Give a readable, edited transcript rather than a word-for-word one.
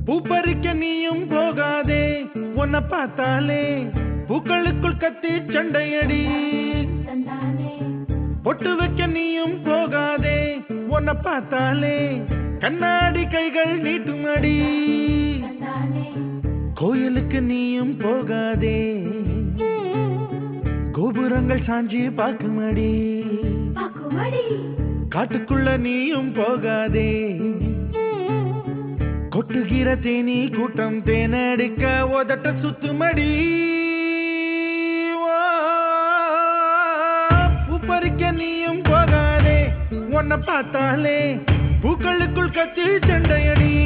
பூப்பறிக்க நீயும் போகாதே, உன்னை பார்த்தாலே பூக்களுக்குள் கத்தி சண்டையடி. பொட்டு வைக்க நீயும் போகாதே, உன்னை பார்த்தாலே கண்ணாடி கைகள் நீட்டுமடி. கோயிலுக்கு நீயும் போகாதே, கோபுரங்கள் சாஞ்சி பாக்குமடி. காட்டுக்குள்ள நீயும் போகாதே, கொட்டுகிற தேனி கூட்டம் தேனடிக்க உதட்ட சுத்துமடி. பூப்பறிக்க நீயும் போகாதே, உன்னை பார்த்தாலே பூக்களுக்குள் கத்தி சண்டையடி.